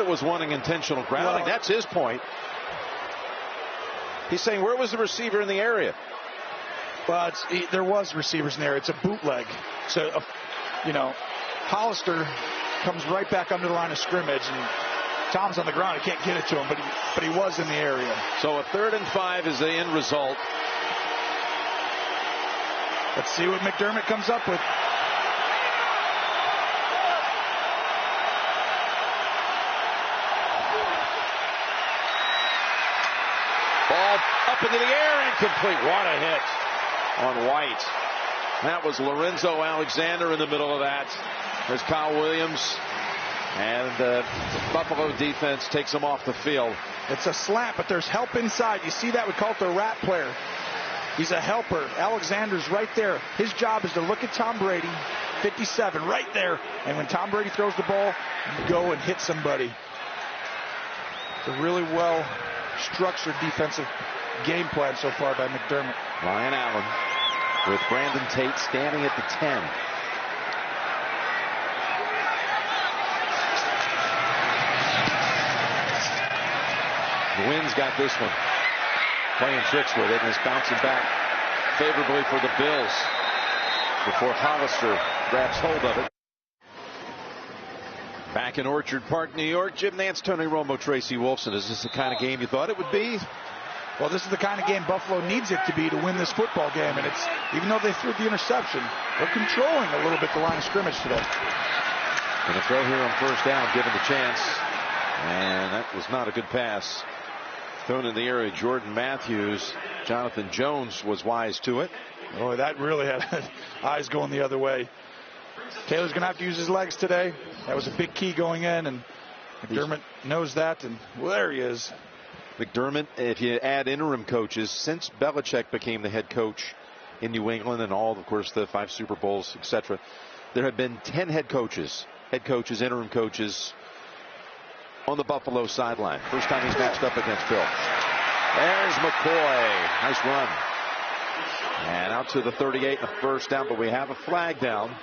McDermott was wanting intentional grounding. That's his point. He's saying, where was the receiver in the area? Well, there was receivers in there. It's a bootleg. So, Hollister comes right back under the line of scrimmage, and Tom's on the ground. He can't get it to him, but he was in the area. So a 3rd and 5 is the end result. Let's see what McDermott comes up with. Ball up into the air, incomplete. What a hit on White. That was Lorenzo Alexander in the middle of that. There's Kyle Williams, and the Buffalo defense takes him off the field. It's a slant, but there's help inside. You see that? We call it the rat player. He's a helper. Alexander's right there. His job is to look at Tom Brady, 57, right there. And when Tom Brady throws the ball, go and hit somebody. It's a really well-structured defensive game plan so far by McDermott. Ryan Allen with Brandon Tate standing at the 10. The Wind's got this one. Playing tricks with it, and is bouncing back favorably for the Bills before Hollister grabs hold of it. Back in Orchard Park, New York, Jim Nance, Tony Romo, Tracy Wolfson. Is this the kind of game you thought it would be? Well, this is the kind of game Buffalo needs it to be to win this football game. And it's, even though they threw the interception, they're controlling a little bit the line of scrimmage today. Going to throw here on 1st down, given the chance. And that was not a good pass. Thrown in the area, Jordan Matthews. Jonathan Jones was wise to it. Oh, that really had eyes going the other way. Taylor's going to have to use his legs today. That was a big key going in, and McDermott knows that, and well, there he is. McDermott, if you add interim coaches, since Belichick became the head coach in New England and all, of course, the 5 Super Bowls, etc., there have been 10 head coaches, interim coaches on the Buffalo sideline. First time he's matched up against Bill. There's McCoy. Nice run. And out to the 38 and a 1st down, but we have a flag down.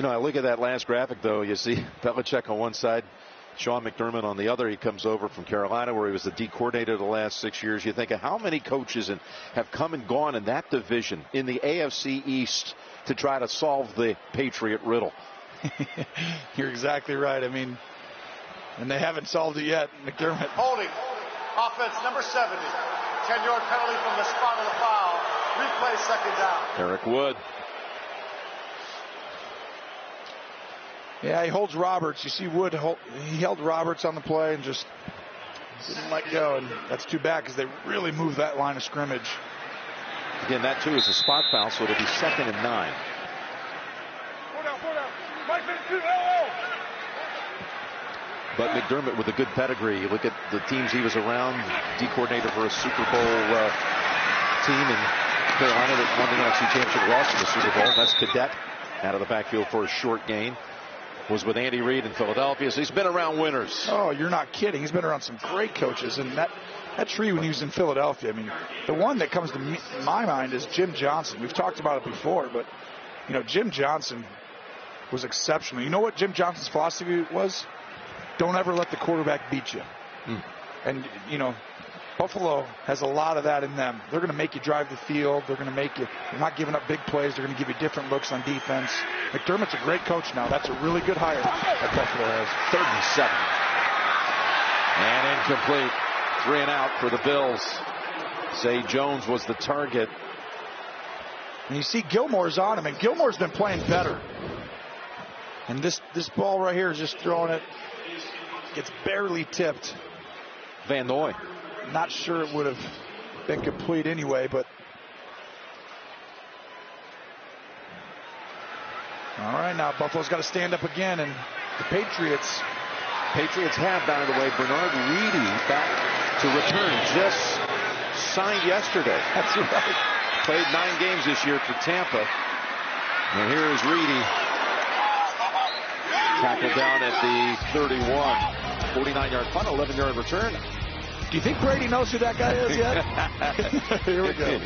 I look at that last graphic, though. You see Belichick on one side, Sean McDermott on the other. He comes over from Carolina, where he was the D coordinator the last 6 years. You think of how many coaches have come and gone in that division in the AFC East to try to solve the Patriot riddle. You're exactly right. I mean, and they haven't solved it yet. McDermott. Holding. Offense number 70. 10-yard penalty from the spot of the foul. Replay 2nd down. Eric Wood. Yeah, he holds Roberts. You see Wood, he held Roberts on the play and just didn't let go. And that's too bad because they really moved that line of scrimmage. Again, that too is a spot foul, so it'll be 2nd and 9. But McDermott with a good pedigree. You look at the teams he was around, D coordinator for a Super Bowl team in Carolina that won the NFC Championship, lost in the Super Bowl. That's Cadet out of the backfield for a short gain. Was with Andy Reid in Philadelphia, so he's been around winners. Oh, you're not kidding. He's been around some great coaches, and that tree when he was in Philadelphia, I mean, the one that comes to my mind is Jim Johnson. We've talked about it before, but, Jim Johnson was exceptional. You know what Jim Johnson's philosophy was? Don't ever let the quarterback beat you. And, Buffalo has a lot of that in them. They're going to make you drive the field. They're going to make you, they're not giving up big plays. They're going to give you different looks on defense. McDermott's a great coach now. That's a really good hire that Buffalo has. 3rd and 7. And incomplete. 3 and out for the Bills. Zay Jones was the target. And you see Gilmore's on him, and Gilmore's been playing better. And this ball right here is just throwing it. Gets barely tipped. Van Noy. Not sure it would have been complete anyway, but all right, now Buffalo's got to stand up again, and the Patriots have, by the way, Bernard Reedy back to return, just signed yesterday. That's right. Played 9 games this year for Tampa. And here is Reedy. Tackled down at the 31. 49-yard punt, 11-yard return. Do you think Brady knows who that guy is yet? Here we go.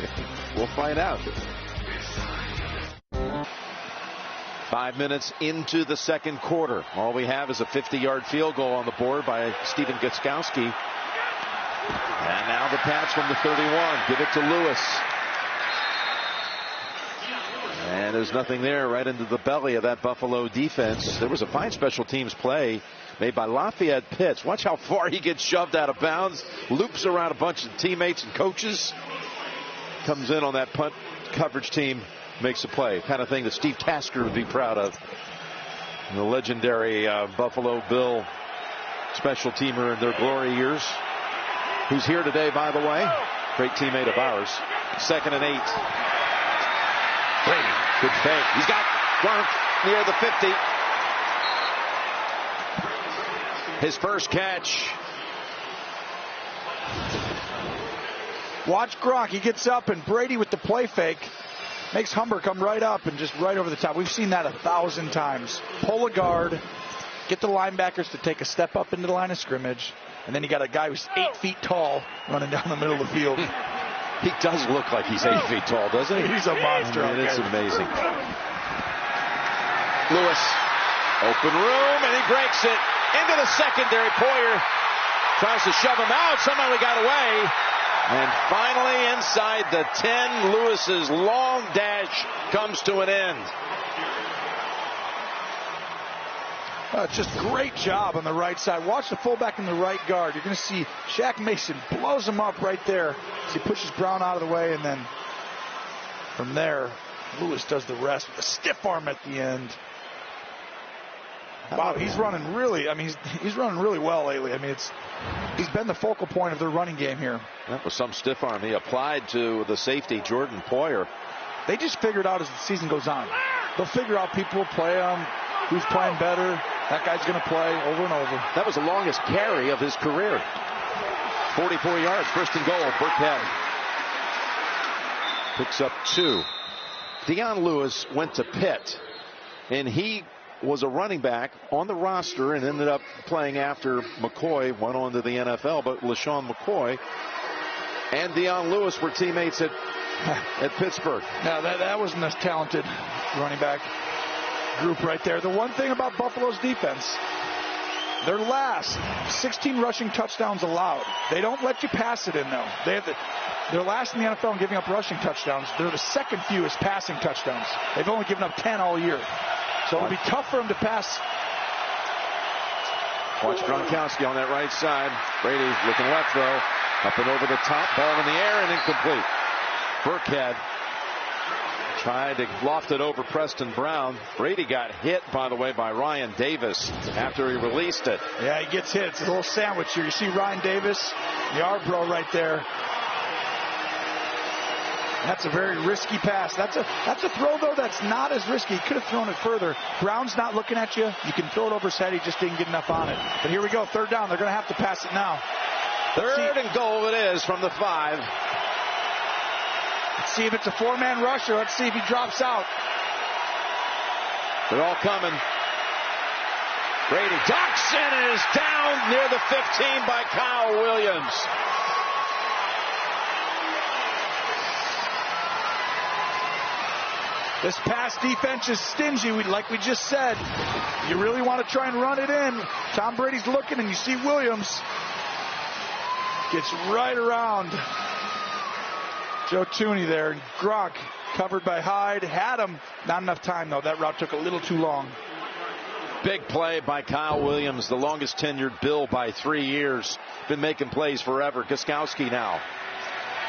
We'll find out. 5 minutes into the second quarter. All we have is a 50-yard field goal on the board by Stephen Gostkowski. And now the pass from the 31. Give it to Lewis. And there's nothing there, right into the belly of that Buffalo defense. There was a fine special teams play made by Lafayette Pitts. Watch how far he gets shoved out of bounds. Loops around a bunch of teammates and coaches. Comes in on that punt coverage team. Makes a play. Kind of thing that Steve Tasker would be proud of. The legendary Buffalo Bill special teamer in their glory years. Who's here today, by the way. Great teammate of ours. 2nd and 8. Brady. Good fake. He's got Gronk near the 50. His first catch. Watch Gronk. He gets up, and Brady with the play fake makes Humber come right up and just right over the top. We've seen that 1,000 times. Pull a guard, get the linebackers to take a step up into the line of scrimmage, and then you got a guy who's 8 feet tall running down the middle of the field. He does look like he's 8 feet tall, doesn't he? He's a monster. It's amazing. Lewis, open room, and he breaks it into the secondary. Poyer tries to shove him out. Somehow he got away. And finally inside the 10, Lewis's long dash comes to an end. Just great job on the right side. Watch the fullback in the right guard. You're going to see Shaq Mason blows him up right there as he pushes Brown out of the way, and then from there, Lewis does the rest with a stiff arm at the end. Wow, he's running really. I mean, he's running really well lately. I mean, he's been the focal point of their running game here. That was some stiff arm he applied to the safety, Jordan Poyer. They just figure it out as the season goes on. They'll figure out people will play who's playing better. That guy's going to play over and over. That was the longest carry of his career. 44 yards, first and goal. Burkhead picks up 2. Dion Lewis went to Pitt, and he was a running back on the roster and ended up playing after McCoy went on to the NFL. But LaShawn McCoy and Dion Lewis were teammates at Pittsburgh. Now that wasn't a talented running back group right there. The one thing about Buffalo's defense, their last 16 rushing touchdowns allowed. They don't let you pass it in, though. They're last in the NFL in giving up rushing touchdowns. They're the second fewest passing touchdowns. They've only given up 10 all year. So it'll be tough for him to pass. Watch Gronkowski on that right side. Brady looking left, though. Up and over the top. Ball in the air and incomplete. Burkhead tried to loft it over Preston Brown. Brady got hit, by the way, by Ryan Davis after he released it. Yeah, he gets hit. It's a little sandwich here. You see Ryan Davis, the Arbro right there. That's a very risky pass. That's a throw, though, that's not as risky. He could have thrown it further. Brown's not looking at you. You can throw it over his head. He just didn't get enough on it. But here we go. 3rd down. They're going to have to pass it now. Third and goal it is from the 5. Let's see if it's a 4-man rusher. Let's see if he drops out. They're all coming. Brady ducks and is down near the 15 by Kyle Williams. This pass defense is stingy, like we just said. You really want to try and run it in. Tom Brady's looking, and you see Williams gets right around Joe Thuney there. Gronk covered by Hyde. Had him. Not enough time, though. That route took a little too long. Big play by Kyle Williams, the longest tenured Bill by 3 years. Been making plays forever. Gostkowski now.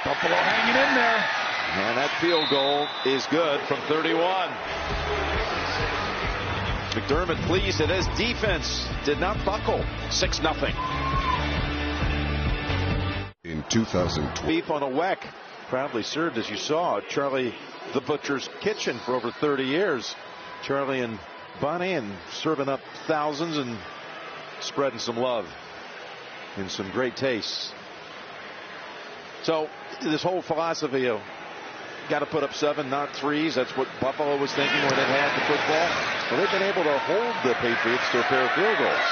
Buffalo hanging in there. And that field goal is good from 31. McDermott pleased that his defense did not buckle. 6-0. In 2012. Beef on a Weck proudly served, as you saw, at Charlie the Butcher's Kitchen for over 30 years. Charlie and Bonnie, and serving up thousands and spreading some love and some great tastes. So this whole philosophy of got to put up 7, not 3s. That's what Buffalo was thinking when it had the football. Well, they've been able to hold the Patriots to a pair of field goals.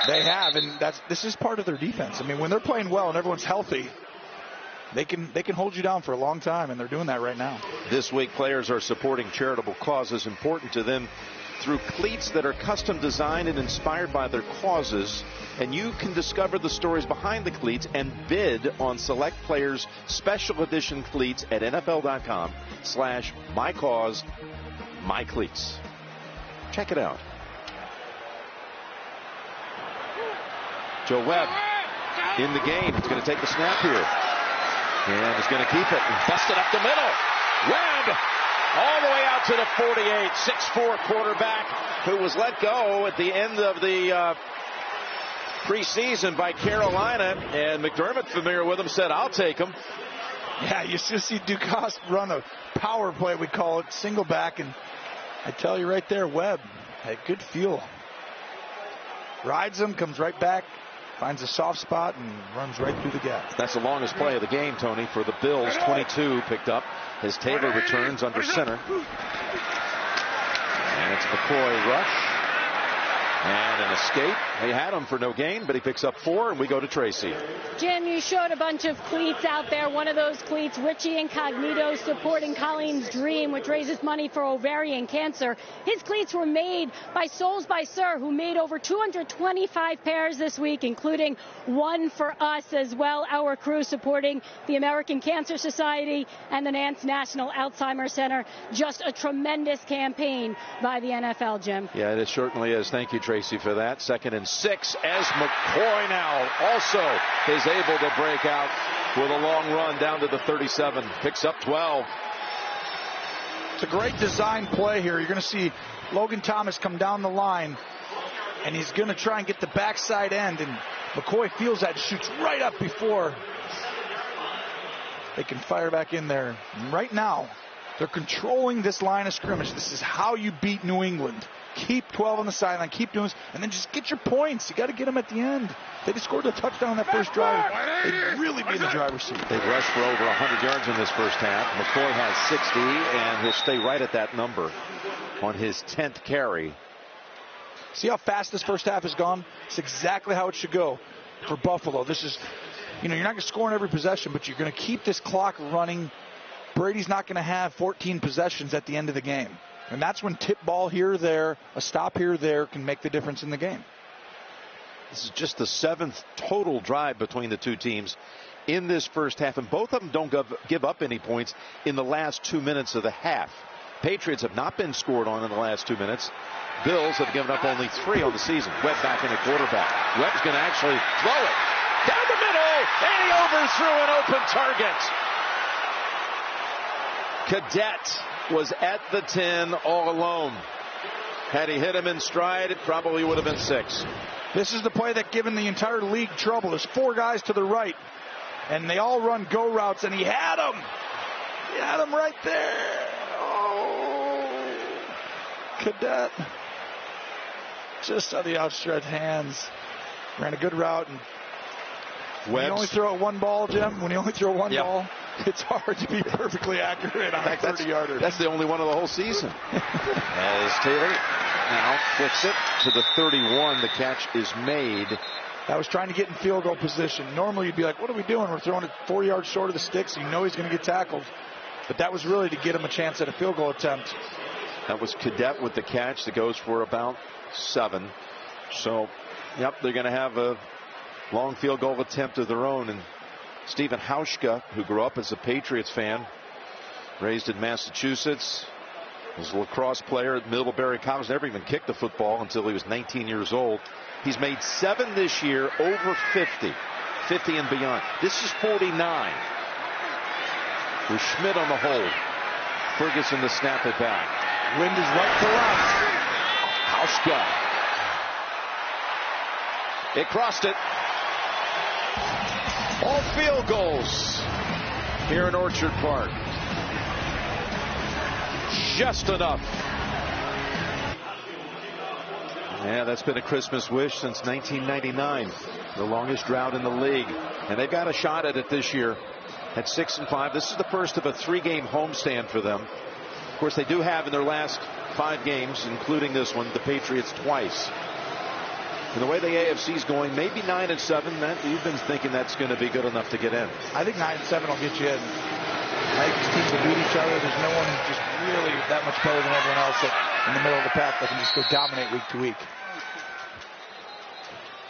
They have, and this is part of their defense. I mean, when they're playing well and everyone's healthy, they can hold you down for a long time, and they're doing that right now. This week, players are supporting charitable causes important to them through cleats that are custom designed and inspired by their causes. And you can discover the stories behind the cleats and bid on select players' special edition cleats at NFL.com/mycause.mycleats. Check it out. Joe Webb in the game. He's going to take the snap here. And he's going to keep it and bust it up the middle. Webb all the way out to the 48. 6'4" quarterback who was let go at the end of the preseason by Carolina. And McDermott, familiar with him, said, I'll take him. Yeah, you just see Dukas run a power play, we call it, single back. And I tell you right there, Webb had good feel. Rides him, comes right back. Finds a soft spot and runs right through the gap. That's the longest play of the game, Tony, for the Bills. 22 picked up as Taylor returns under center. And it's McCoy rush. And an escape. They had him for no gain, but he picks up 4, and we go to Tracy. Jim, you showed a bunch of cleats out there. One of those cleats, Richie Incognito, supporting Colleen's Dream, which raises money for ovarian cancer. His cleats were made by Souls by Sir, who made over 225 pairs this week, including one for us as well, our crew supporting the American Cancer Society and the Nance National Alzheimer's Center. Just a tremendous campaign by the NFL, Jim. Yeah, it certainly is. Thank you, Tracy, for that. 2nd and 6 as McCoy now also is able to break out with a long run down to the 37. Picks up 12. It's a great design play here. You're going to see Logan Thomas come down the line, and he's going to try and get the backside end, and McCoy feels that, shoots right up before they can fire back in there. And right now, they're controlling this line of scrimmage. This is how you beat New England. Keep 12 on the sideline, keep doing this, and then just get your points. You got to get them at the end. They just scored a touchdown on that first drive. They'd really be in the driver's seat. They've rushed for over 100 yards in this first half. McCoy has 60, and he'll stay right at that number on his 10th carry. See how fast this first half has gone? It's exactly how it should go for Buffalo. This is, you're not going to score in every possession, but you're going to keep this clock running. Brady's not going to have 14 possessions at the end of the game. And that's when tip ball here or there, a stop here or there can make the difference in the game. This is just the 7th total drive between the two teams in this first half, and both of them don't give up any points in the last 2 minutes of the half. Patriots have not been scored on in the last 2 minutes. Bills have given up only 3 on the season. Webb back in at quarterback. Webb's going to actually throw it down the middle, and he overthrew an open target. Cadet was at the 10 all alone. Had he hit him in stride, it probably would have been 6. This is the play that given the entire league trouble. There's 4 guys to the right, and they all run go routes, and he had them. He had them right there. Oh, Cadet. Just on the outstretched hands. Ran a good route. And when you only throw one ball, Jim, when you only throw one ball, it's hard to be perfectly accurate on a 30-yarder. That's the only one of the whole season. As Taylor now flicks it to the 31. The catch is made. I was trying to get in field goal position. Normally you'd be like, what are we doing? We're throwing it 4 yards short of the sticks. You know he's going to get tackled. But that was really to get him a chance at a field goal attempt. That was Cadet with the catch that goes for about 7. So, yep, they're going to have a long field goal attempt of their own. And Stephen Hauschka, who grew up as a Patriots fan, raised in Massachusetts, was a lacrosse player at Middlebury College, never even kicked a football until he was 19 years old. He's made 7 this year, over 50 and beyond. This is 49. With Schmidt on the hold. Ferguson to snap it back. Wind is right to left. Hauschka. It crossed it. All field goals here in Orchard Park. Just enough. Yeah, that's been a Christmas wish since 1999. The longest drought in the league. And they've got a shot at it this year at 6-5. This is the first of a 3-game homestand for them. Of course, they do have in their last 5 games, including this one, the Patriots twice. And the way the AFC is going, maybe 9-7. Matt, you've been thinking that's going to be good enough to get in. I think 9-7 will get you in. I think these teams will beat each other. There's no one who's just really that much better than everyone else in the middle of the pack that can just go dominate week to week.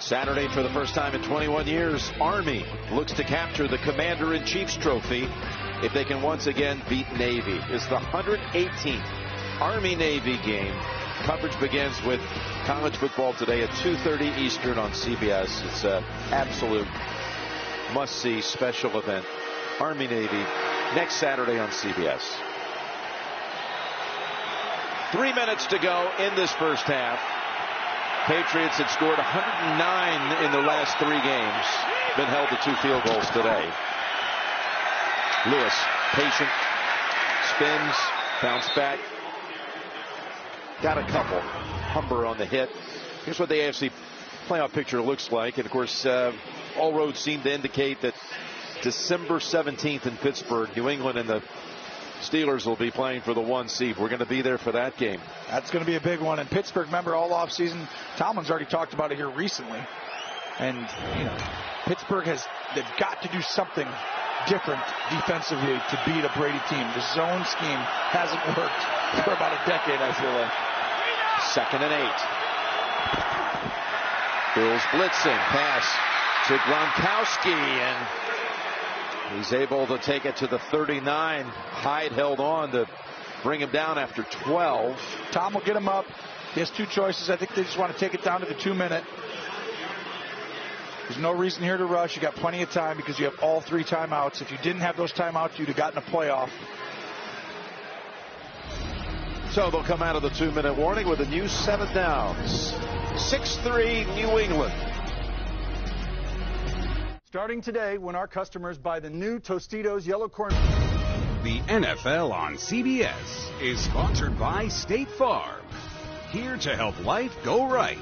Saturday, for the first time in 21 years, Army looks to capture the Commander-in-Chief's trophy if they can once again beat Navy. It's the 118th Army-Navy game. Coverage begins with college football today at 2:30 Eastern on CBS. It's an absolute must-see special event. Army-Navy next Saturday on CBS. 3 minutes to go in this first half. Patriots had scored 109 in their last 3 games. Been held to 2 field goals today. Lewis, patient, spins, bounce back. Got a couple. Humber on the hit. Here's what the AFC playoff picture looks like. And of course, all roads seem to indicate that December 17th in Pittsburgh, New England and the Steelers will be playing for the 1 seed. We're going to be there for that game. That's going to be a big one. And Pittsburgh, remember, all offseason, Tomlin's already talked about it here recently. And, Pittsburgh they've got to do something different defensively to beat a Brady team. The zone scheme hasn't worked for about a decade, I feel like. 2nd and 8. Bills blitzing. Pass to Gronkowski, and he's able to take it to the 39. Hyde held on to bring him down after 12. Tom will get him up. He has 2 choices. I think they just want to take it down to the 2-minute. There's no reason here to rush. You got plenty of time because you have all 3 timeouts. If you didn't have those timeouts, you'd have gotten a playoff. So they'll come out of the 2-minute warning with a new 7 downs. 6-3 New England. Starting today, when our customers buy the new Tostitos Yellow Corn. The NFL on CBS is sponsored by State Farm. Here to help life go right.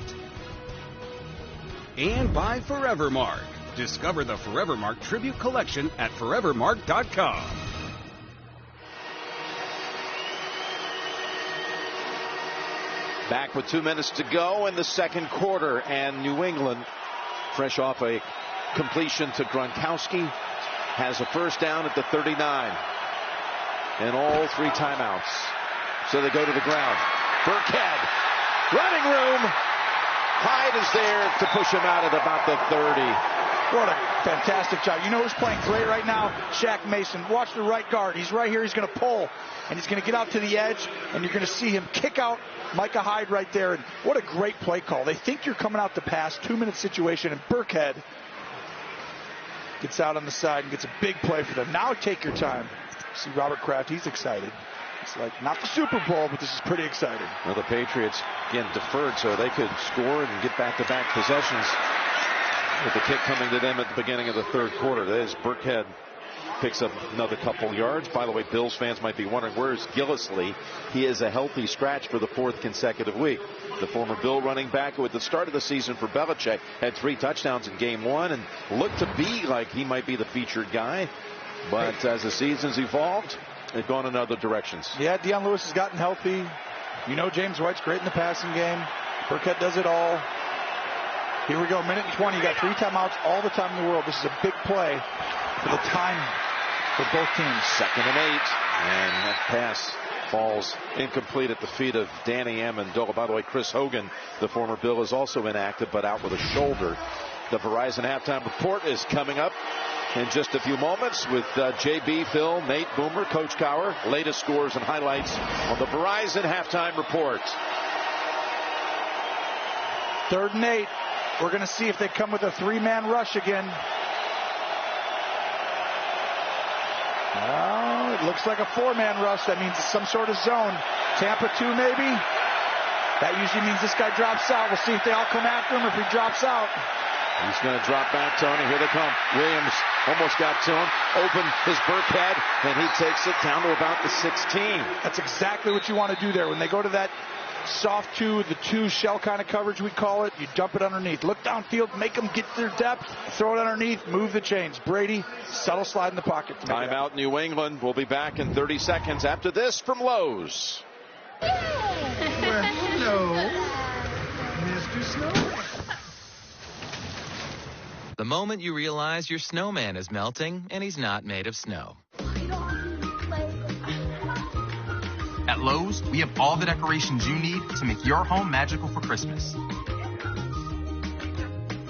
And by Forevermark. Discover the Forevermark Tribute Collection at forevermark.com. Back with 2 minutes to go in the second quarter, and New England, fresh off a completion to Gronkowski, has a first down at the 39. And all 3 timeouts. So they go to the ground. Burkhead, running room. Hyde is there to push him out at about the 30. What a fantastic job. You know who's playing great right now? Shaq Mason. Watch the right guard. He's right here. He's going to pull, and he's going to get out to the edge, and you're going to see him kick out Micah Hyde right there. And what a great play call. They think you're coming out to pass. 2-minute situation, and Burkhead gets out on the side and gets a big play for them. Now take your time. See Robert Kraft. He's excited. It's like not the Super Bowl, but this is pretty exciting. Well, the Patriots, again, deferred so they could score and get back-to-back possessions with the kick coming to them at the beginning of the third quarter. That is, Burkhead picks up another couple yards. By the way, Bills fans might be wondering, where is Gillislee? He is a healthy scratch for the 4th consecutive week. The former Bill running back, who at the start of the season for Belichick had 3 touchdowns in game 1 and looked to be like he might be the featured guy. But as the season's evolved, they've gone in other directions. Yeah, Deion Lewis has gotten healthy. James White's great in the passing game. Burkhead does it all. Here we go, 1:20. You got 3 timeouts, all the time in the world. This is a big play for the time for both teams. 2nd and 8. And that pass falls incomplete at the feet of Danny Amendola. By the way, Chris Hogan, the former Bill, is also inactive, but out with a shoulder. The Verizon halftime report is coming up in just a few moments with JB, Phil, Nate, Boomer, Coach Cower. Latest scores and highlights on the Verizon halftime report. 3rd and 8. We're going to see if they come with a 3-man rush again. Well, it looks like a 4-man rush. That means it's some sort of zone. Tampa 2 maybe. That usually means this guy drops out. We'll see if they all come after him or if he drops out. He's going to drop back, Tony. Here they come. Williams almost got to him. Open his Burkhead, and he takes it down to about the 16. That's exactly what you want to do there. When they go to that soft 2, the 2 shell kind of coverage, we call it, you dump it underneath. Look downfield, make them get their depth, throw it underneath, move the chains. Brady, subtle slide in the pocket. Timeout, New England. We'll be back in 30 seconds after this from Lowe's. Well, hello, Mr. Snow. The moment you realize your snowman is melting and he's not made of snow. At Lowe's, we have all the decorations you need to make your home magical for Christmas.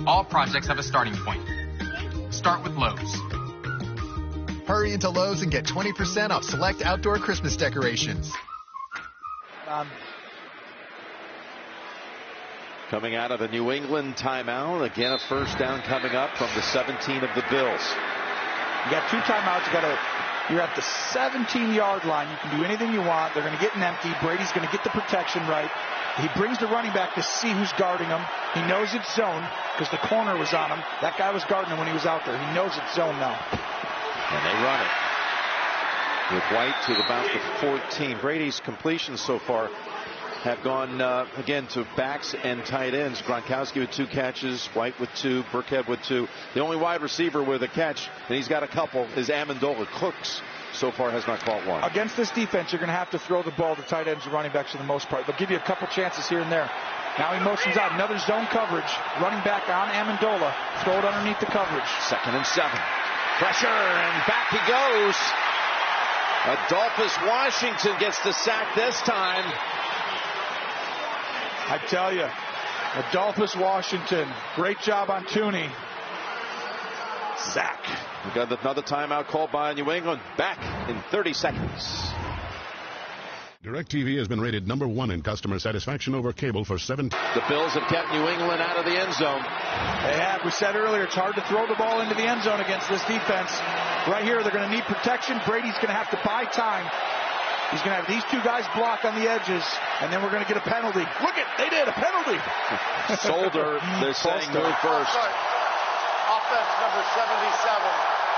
All projects have a starting point. Start with Lowe's. Hurry into Lowe's and get 20% off select outdoor Christmas decorations. Coming out of a New England timeout. Again, a first down coming up from the 17 of the Bills. You got 2 timeouts. You're at the 17-yard line. You can do anything you want. They're going to get an empty. Brady's going to get the protection right. He brings the running back to see who's guarding him. He knows it's zone because the corner was on him. That guy was guarding him when he was out there. He knows it's zone now. And they run it with White to about the 14. Brady's completions so far have gone, again, to backs and tight ends. Gronkowski with 2 catches, White with 2, Burkhead with 2. The only wide receiver with a catch, and he's got a couple, is Amendola. Cooks so far has not caught one. Against this defense, you're going to have to throw the ball to tight ends and running backs for the most part. They'll give you a couple chances here and there. Now he motions out. Another zone coverage. Running back on Amendola. Throw it underneath the coverage. 2nd and 7. Pressure, and back he goes. Adolphus Washington gets the sack this time. I tell you, Adolphus Washington, great job on Tooney. Sack. We got another timeout called by New England. Back in 30 seconds. DirecTV has been rated number 1 in customer satisfaction over cable for 7. The Bills have kept New England out of the end zone. They have. We said earlier, it's hard to throw the ball into the end zone against this defense. Right here, they're going to need protection. Brady's going to have to buy time. He's going to have these 2 guys block on the edges, and then we're going to get a penalty. Look it, they did a penalty. Solder, they're saying move first. Offense number 77.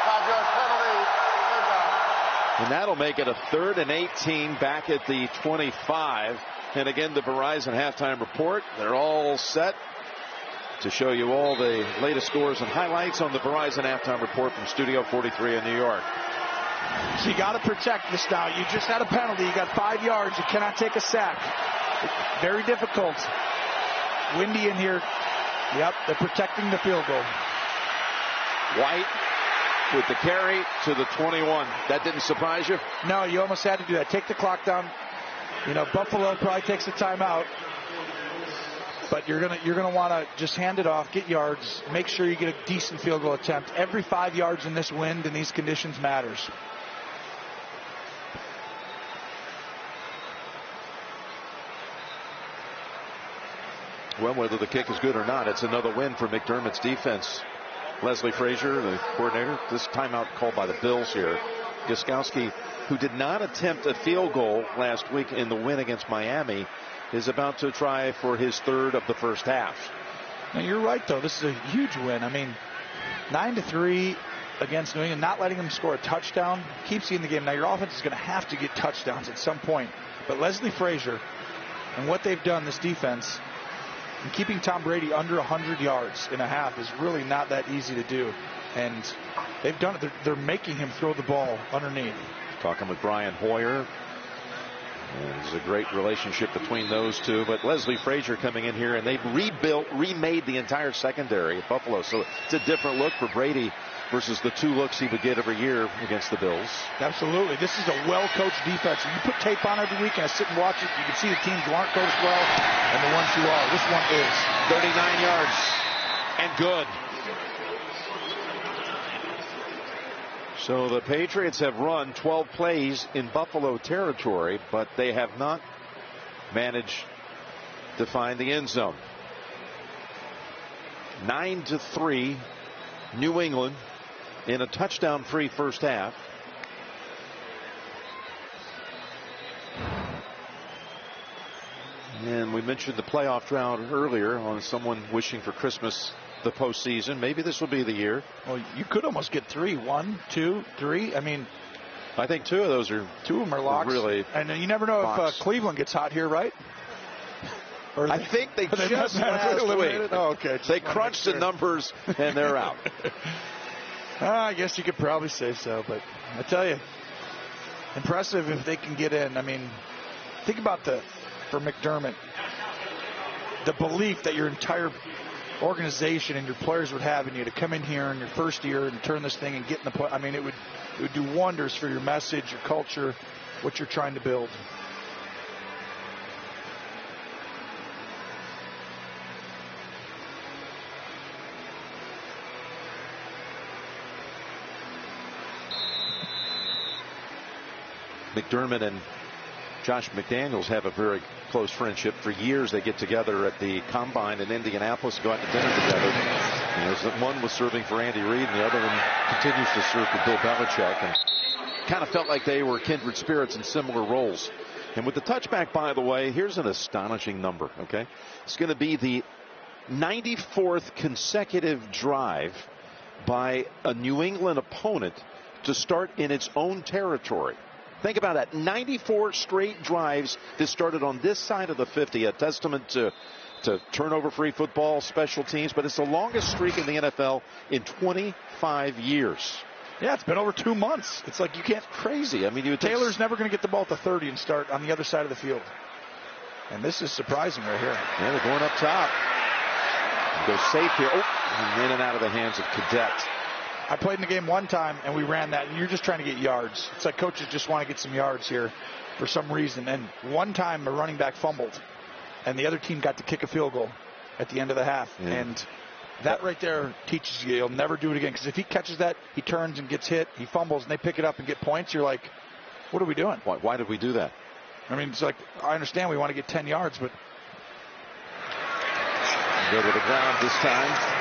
5-yard penalty. Third down. And that'll make it a 3rd and 18 back at the 25. And again, the Verizon halftime report. They're all set to show you all the latest scores and highlights on the Verizon halftime report from Studio 43 in New York. So you got to protect this now. You just had a penalty. You got 5 yards. You cannot take a sack. Very difficult. Windy in here. Yep, they're protecting the field goal. White with the carry to the 21. That didn't surprise you? No, you almost had to do that. Take the clock down. You know, Buffalo probably takes a timeout. But you're gonna want to just hand it off, get yards, make sure you get a decent field goal attempt. Every 5 yards in this wind and these conditions matters. Well, whether the kick is good or not, it's another win for McDermott's defense. Leslie Frazier, the coordinator, this timeout called by the Bills here. Gostkowski, who did not attempt a field goal last week in the win against Miami, is about to try for his 3rd of the first half. Now, you're right, though. This is a huge win. I mean, 9-3 against New England, not letting them score a touchdown keeps you in the game. Now, your offense is going to have to get touchdowns at some point. But Leslie Frazier and what they've done, this defense, and keeping Tom Brady under 100 yards in a half is really not that easy to do. And they've done it. They're making him throw the ball underneath. Talking with Brian Hoyer. And there's a great relationship between those two. But Leslie Frazier coming in here, and they've remade the entire secondary at Buffalo. So it's a different look for Brady versus the 2 looks he would get every year against the Bills. Absolutely. This is a well-coached defense. You put tape on every week and I sit and watch it. You can see the teams who aren't coached well and the ones who are. This one is. 39 yards and good. So the Patriots have run 12 plays in Buffalo territory, but they have not managed to find the end zone. 9-3, New England in a touchdown-free first half. And we mentioned the playoff drought earlier on someone wishing for Christmas the postseason. Maybe this will be the year. Well, you could almost get 3. 1, 2, 3. I mean, I think 2 of those are 2 of them are locks. Really, and you never know if Cleveland gets hot here, right? Or I think they just last week. Oh, okay. They crunched the numbers and they're out. I guess you could probably say so, but I tell you, impressive if they can get in. I mean, think about for McDermott, the belief that your entire organization and your players would have in you to come in here in your first year and turn this thing and get in the play. I mean, it would do wonders for your message, your culture, what you're trying to build. McDermott and Josh McDaniels have a very close friendship. For years, they get together at the Combine in Indianapolis, go out to dinner together. And one was serving for Andy Reid, and the other one continues to serve for Bill Belichick. And kind of felt like they were kindred spirits in similar roles. And with the touchback, by the way, here's an astonishing number, okay? It's going to be the 94th consecutive drive by a New England opponent to start in its own territory. Think about that. 94 straight drives that started on this side of the 50, a testament to turnover-free football, special teams, but it's the longest streak in the NFL in 25 years. Yeah, it's been over 2 months. It's like you can't. Crazy. I mean, Taylor's never going to get the ball at the 30 and start on the other side of the field. And this is surprising right here. Yeah, they're going up top. Go safe here. Oh, in and out of the hands of Cadet. I played in the game one time, and we ran that, and you're just trying to get yards. It's like coaches just want to get some yards here for some reason. And one time, a running back fumbled, and the other team got to kick a field goal at the end of the half. Yeah. And that right there teaches you he'll never do it again. Because if he catches that, he turns and gets hit, he fumbles, and they pick it up and get points, you're like, what are we doing? Why did we do that? I mean, it's like, I understand we want to get 10 yards, but... Go to the ground this time.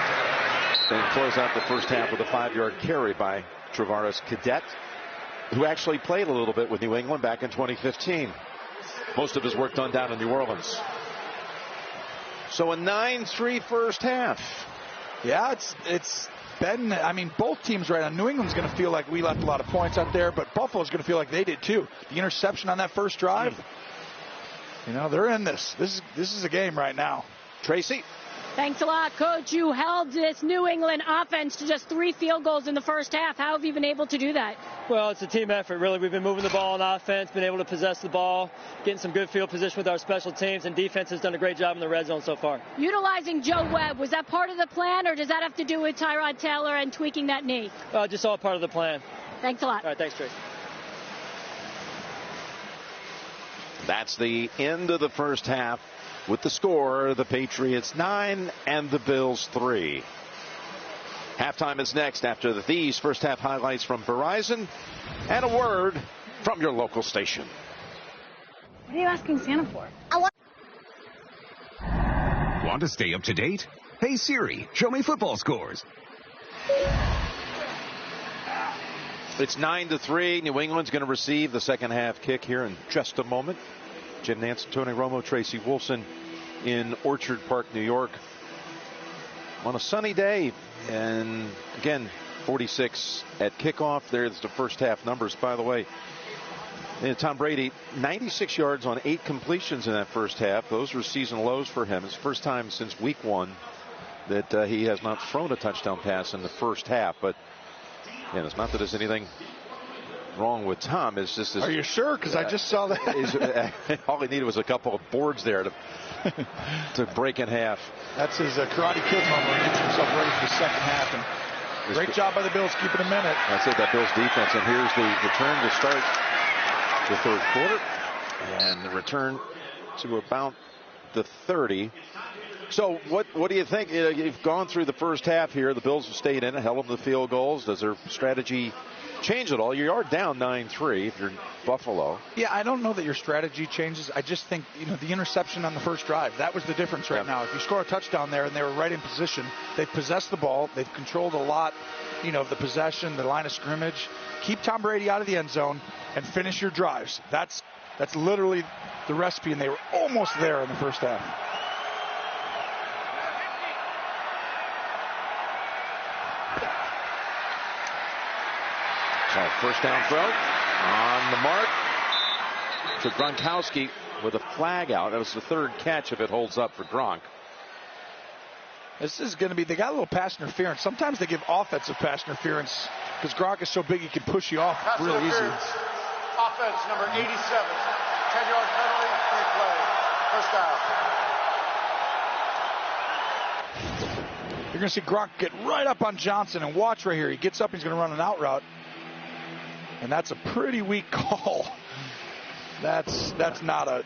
Then close out the first half with a 5-yard carry by Travaris Cadet, who actually played a little bit with New England back in 2015. Most of his work done down in New Orleans. So a 9-3 first half. Yeah, it's been, I mean, both teams right now. New England's going to feel like we left a lot of points out there, but Buffalo's going to feel like they did too. The interception on that first drive, you know, they're in this. This is a game right now. Tracy? Thanks a lot, Coach. You held this New England offense to just 3 field goals in the first half. How have you been able to do that? Well, it's a team effort, really. We've been moving the ball on offense, been able to possess the ball, getting some good field position with our special teams, and defense has done a great job in the red zone so far. Utilizing Joe Webb, was that part of the plan, or does that have to do with Tyrod Taylor and tweaking that knee? Just all part of the plan. Thanks a lot. All right, thanks, Tracy. That's the end of the first half. With the score, the Patriots 9 and the Bills 3. Halftime is next after these first half highlights from Verizon and a word from your local station. What are you asking Santa for? Want to stay up to date? Hey Siri, show me football scores. It's 9-3. New England's going to receive the second half kick here in just a moment. Jim Nance, Tony Romo, Tracy Wolfson in Orchard Park, New York on a sunny day. And again, 46 at kickoff. There's the first half numbers, by the way. And Tom Brady, 96 yards on 8 completions in that first half. Those were season lows for him. It's the first time since week 1 that he has not thrown a touchdown pass in the first half. But again, it's not that there's anything wrong with Tom. It's just this, are you sure? Because I just saw that. All he needed was a couple of boards there to break in half. That's his Karate Kid moment. He gets himself ready for the second half. And great job by the Bills keeping a minute. That's it, that Bills defense. And here's the return to start the third quarter. And the return to about the 30. So what do you think? You've gone through the first half here. The Bills have stayed in it, held them to field goals. Does their strategy change at all? You are down 9-3 if you're Buffalo. Yeah, I don't know that your strategy changes. I just think, the interception on the first drive, that was the difference right now. If you score a touchdown there and they were right in position, they've possessed the ball. They've controlled a lot, of the possession, the line of scrimmage. Keep Tom Brady out of the end zone and finish your drives. That's literally the recipe, and they were almost there in the first half. First down throw on the mark to Gronkowski with a flag out. That was the third catch if it holds up for Gronk. This is going to be, they got a little pass interference. Sometimes they give offensive pass interference because Gronk is so big he can push you off pass real easy. Offense number 87, 10-yard penalty, free play, first down. You're going to see Gronk get right up on Johnson, and watch right here. He gets up, he's going to run an out route. And that's a pretty weak call. That's not a